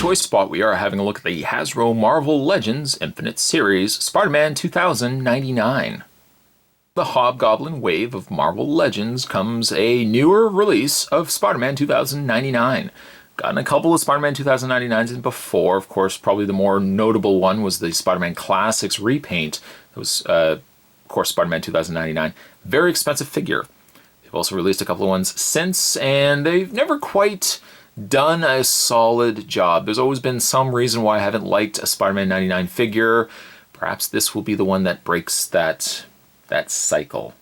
toy spot, we are having a look at the Hasbro Marvel Legends Infinite Series Spider-Man 2099. The Hobgoblin wave of Marvel Legends comes a newer release of Spider-Man 2099. Gotten a couple of Spider-Man 2099s in before. Of course, probably the more notable one was the Spider-Man Classics repaint. That was, of course, Spider-Man 2099. Very expensive figure. They've also released a couple of ones since, and they've never quite done a solid job. There's always been some reason why I haven't liked a Spider-Man 99 figure. Perhaps this will be the one that breaks that cycle.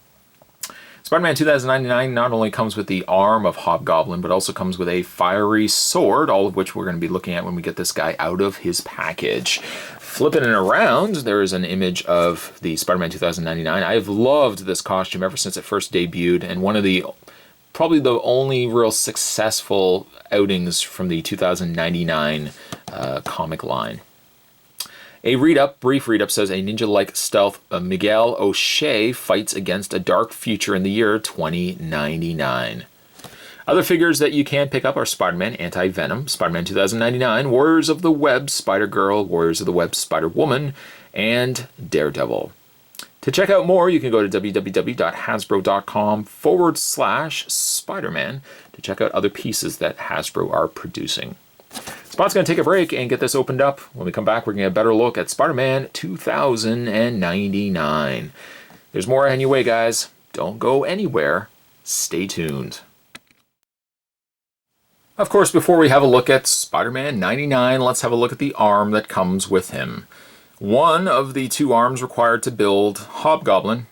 Spider-Man 2099 not only comes with the arm of Hobgoblin, but also comes with a fiery sword, all of which we're going to be looking at when we get this guy out of his package. Flipping it around, there is an image of the Spider-Man 2099. I have loved this costume ever since it first debuted, and one of the probably the only real successful outings from the 2099 comic line. A brief read-up says, a ninja-like stealth Miguel O'Shea fights against a dark future in the year 2099. Other figures that you can pick up are Spider-Man Anti-Venom, Spider-Man 2099, Warriors of the Web Spider-Girl, Warriors of the Web Spider-Woman, and Daredevil. To check out more, you can go to www.hasbro.com/Spider-Man to check out other pieces that Hasbro are producing. Spot's going to take a break and get this opened up. When we come back, we're going to get a better look at Spider-Man 2099. There's more on your way, guys. Don't go anywhere. Stay tuned. Of course, before we have a look at Spider-Man 99, let's have a look at the arm that comes with him. One of the two arms required to build Hobgoblin.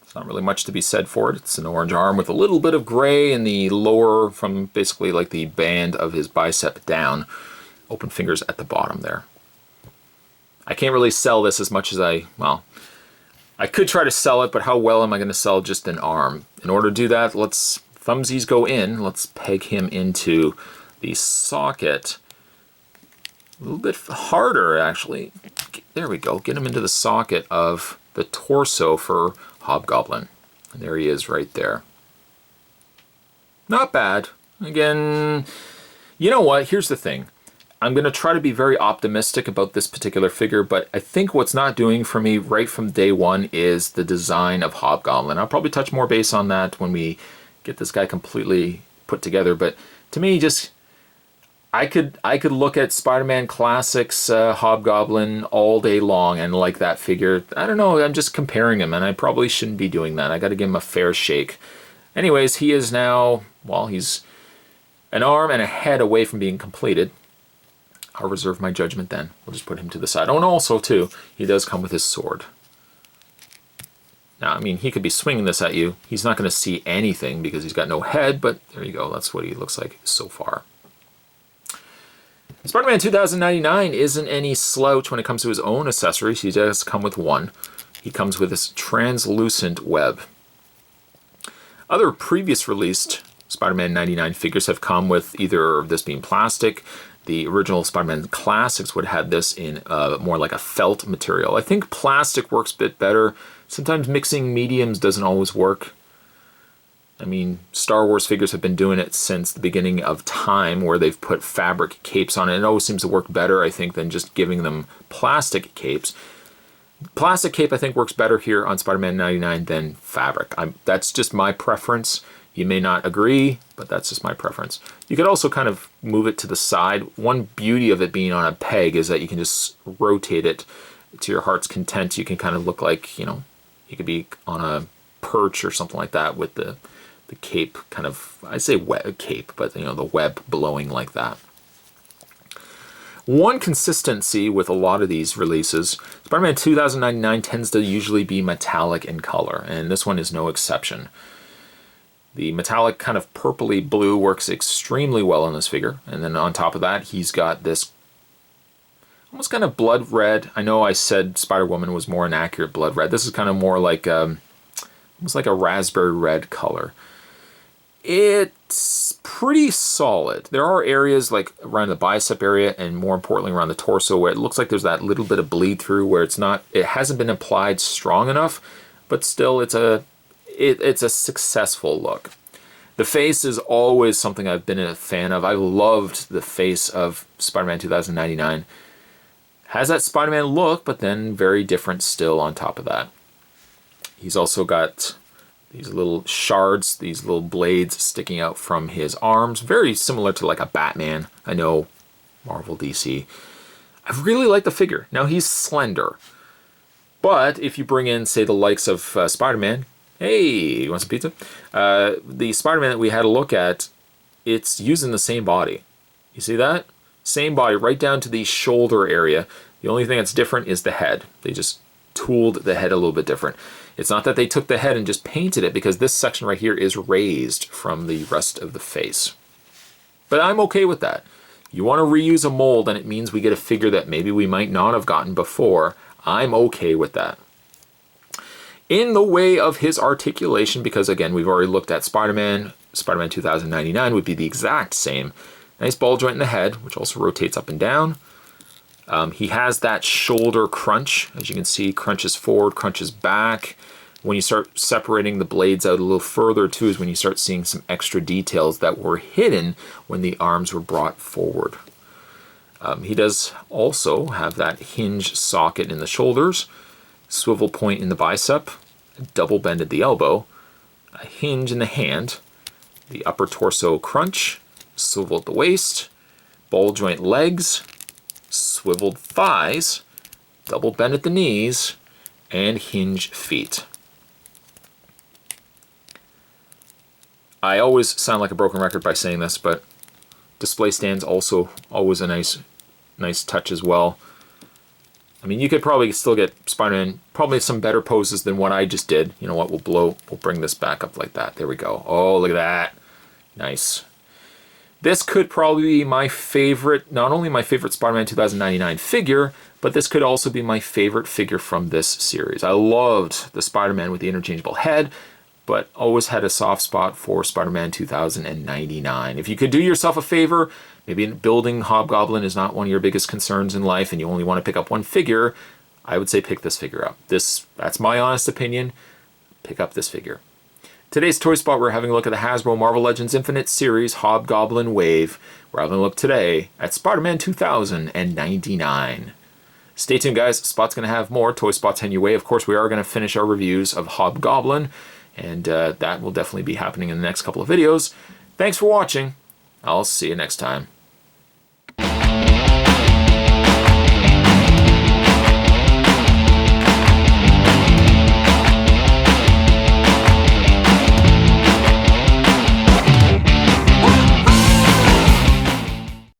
There's not really much to be said for it. It's an orange arm with a little bit of gray in the lower, from basically like the band of his bicep down. Open fingers at the bottom there. I can't really sell this as much as I could try to sell it, but how well am I going to sell just an arm? In order to do that, let's thumbsies go in. Let's peg him into the socket. A little bit harder, actually. There we go. Get him into the socket of the torso for Hobgoblin. And there he is right there. Not bad. Again, you know what? Here's the thing. I'm going to try to be very optimistic about this particular figure, but I think what's not doing for me right from day one is the design of Hobgoblin. I'll probably touch more base on that when we get this guy completely put together, but to me, just I could look at Spider-Man Classics Hobgoblin all day long and like that figure. I don't know, I'm just comparing him, and I probably shouldn't be doing that. I got to give him a fair shake. Anyways, he is now, well, he's an arm and a head away from being completed. I'll reserve my judgment then. We'll just put him to the side. Oh, and also, too, he does come with his sword. Now, I mean, he could be swinging this at you. He's not going to see anything because he's got no head, but there you go. That's what he looks like so far. Spider-Man 2099 isn't any slouch when it comes to his own accessories. He does come with one. He comes with this translucent web. Other previous released Spider-Man 99 figures have come with either this being plastic. The original Spider-Man Classics would have had this in more like a felt material. I think plastic works a bit better. Sometimes mixing mediums doesn't always work. I mean, Star Wars figures have been doing it since the beginning of time, where they've put fabric capes on it. It always seems to work better, I think, than just giving them plastic capes. Plastic cape, I think, works better here on Spider-Man 99 than fabric. That's just my preference. You may not agree, but that's just my preference. You could also kind of move it to the side. One beauty of it being on a peg is that you can just rotate it to your heart's content. You can kind of look like, you know, you could be on a perch or something like that with the cape kind of, I say web cape, but you know, the web blowing like that. One consistency with a lot of these releases, Spider-Man 2099 tends to usually be metallic in color, and this one is no exception. The metallic kind of purpley blue works extremely well on this figure, and then on top of that, he's got this almost kind of blood red. I know I said Spider-Woman was more an accurate blood red. This is kind of more like almost like a raspberry red color. It's pretty solid. There are areas like around the bicep area and more importantly around the torso where it looks like there's that little bit of bleed through where it hasn't been applied strong enough, but still it's a successful look. The face is always something I've been a fan of. I loved the face of Spider-Man 2099. Has that Spider-Man look, but then very different still on top of that. He's also got these little shards, these little blades sticking out from his arms. Very similar to like a Batman. I know, Marvel, DC. I really like the figure. Now, he's slender. But if you bring in, say, the likes of Spider-Man, hey, you want some pizza? The Spider-Man that we had a look at, it's using the same body. You see that? Same body, right down to the shoulder area. The only thing that's different is the head. They just tooled the head a little bit different. It's not that they took the head and just painted it, because this section right here is raised from the rest of the face. But I'm okay with that. You want to reuse a mold and it means we get a figure that maybe we might not have gotten before. I'm okay with that. In the way of his articulation, because again, we've already looked at Spider-Man. Spider-Man 2099 would be the exact same. Nice ball joint in the head, which also rotates up and down. He has that shoulder crunch. As you can see, crunches forward, crunches back. When you start separating the blades out a little further too is when you start seeing some extra details that were hidden when the arms were brought forward. He does also have that hinge socket in the shoulders, swivel point in the bicep, a double bend at the elbow, a hinge in the hand, the upper torso crunch, swivel at the waist, ball joint legs, swiveled thighs, double bend at the knees, and hinge feet. I always sound like a broken record by saying this, but display stands also always a nice touch as well. I mean, you could probably still get Spider-Man probably some better poses than what I just did. You know what? We'll bring this back up like that. There we go. Oh, look at that. Nice. This could probably be my favorite, not only my favorite Spider-Man 2099 figure, but this could also be my favorite figure from this series. I loved the Spider-Man with the interchangeable head, but always had a soft spot for Spider-Man 2099. If you could do yourself a favor, maybe building Hobgoblin is not one of your biggest concerns in life and you only want to pick up one figure, I would say pick this figure up. That's my honest opinion. Pick up this figure. Today's Toy Spot, we're having a look at the Hasbro Marvel Legends Infinite Series Hobgoblin Wave. We're having a look today at Spider-Man 2099. Stay tuned, guys. Spot's going to have more Toy Spots heading your way. Of course, we are going to finish our reviews of Hobgoblin, and that will definitely be happening in the next couple of videos. Thanks for watching. I'll see you next time.